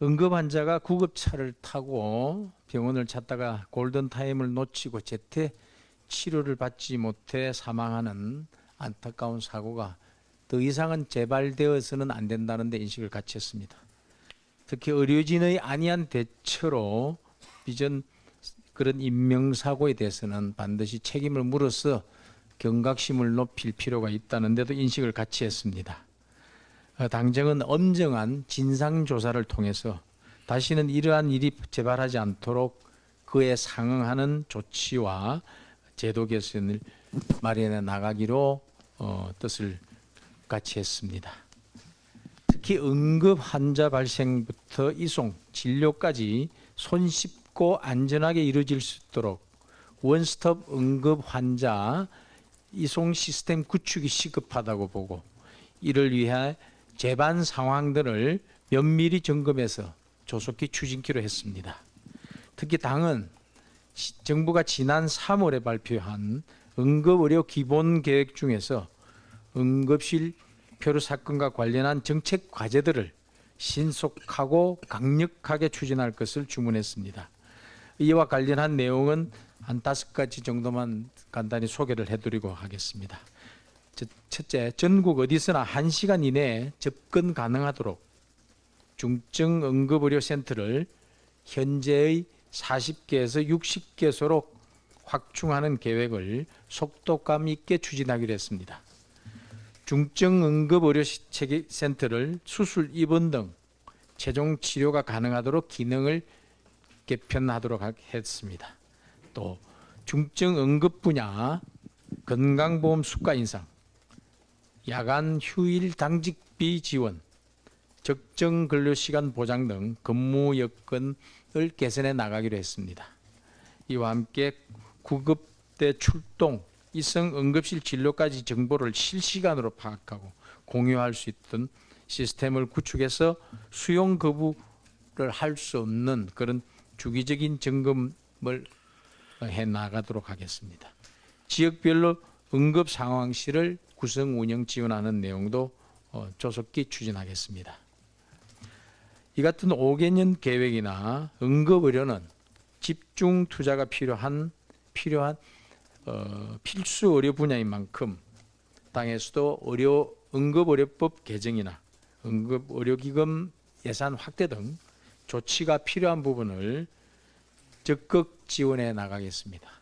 응급 환자가 구급차를 타고 병원을 찾다가 골든타임을 놓치고 제때 치료를 받지 못해 사망하는 안타까운 사고가 더 이상은 재발되어서는 안 된다는 데 인식을 같이 했습니다. 특히 의료진의 안이한 대처로 이전 그런 인명사고에 대해서는 반드시 책임을 물어서 경각심을 높일 필요가 있다는 데도 인식을 같이 했습니다. 당정은 엄정한 진상조사를 통해서 다시는 이러한 일이 재발하지 않도록 그에 상응하는 조치와 제도 개선을 마련해 나가기로 뜻을 같이 했습니다. 특히 응급 환자 발생부터 이송, 진료까지 손쉽고 안전하게 이루어질 수 있도록 원스톱 응급 환자 이송 시스템 구축이 시급하다고 보고 이를 위해 재반 상황들을 면밀히 점검해서 조속히 추진키로 했습니다. 특히 당은 정부가 지난 3월에 발표한 응급의료 기본계획 중에서 응급실 표류 사건과 관련한 정책 과제들을 신속하고 강력하게 추진할 것을 주문했습니다. 이와 관련한 내용은 한 5가지 정도만 간단히 소개를 해드리고 하겠습니다. 첫째, 전국 어디서나 1시간 이내에 접근 가능하도록 중증 응급의료센터를 현재의 40개에서 60개소로 확충하는 계획을 속도감 있게 추진하기로 했습니다. 중증 응급의료센터를 수술, 입원 등 최종 치료가 가능하도록 기능을 개편하도록 했습니다. 또 중증 응급 분야 건강보험 수가 인상, 야간 휴일 당직비 지원, 적정 근로시간 보장 등 근무 여건을 개선해 나가기로 했습니다. 이와 함께 구급대 출동, 이성 응급실 진료까지 정보를 실시간으로 파악하고 공유할 수 있던 시스템을 구축해서 수용 거부를 할 수 없는 그런 주기적인 점검을 해 나가도록 하겠습니다. 지역별로 응급 상황실을 구성 운영 지원하는 내용도 조속히 추진하겠습니다. 이 같은 5개년 계획이나 응급의료는 집중 투자가 필요한 필수 의료 분야인 만큼 당에서도 응급의료법 개정이나 응급의료기금 예산 확대 등 조치가 필요한 부분을 적극 지원해 나가겠습니다.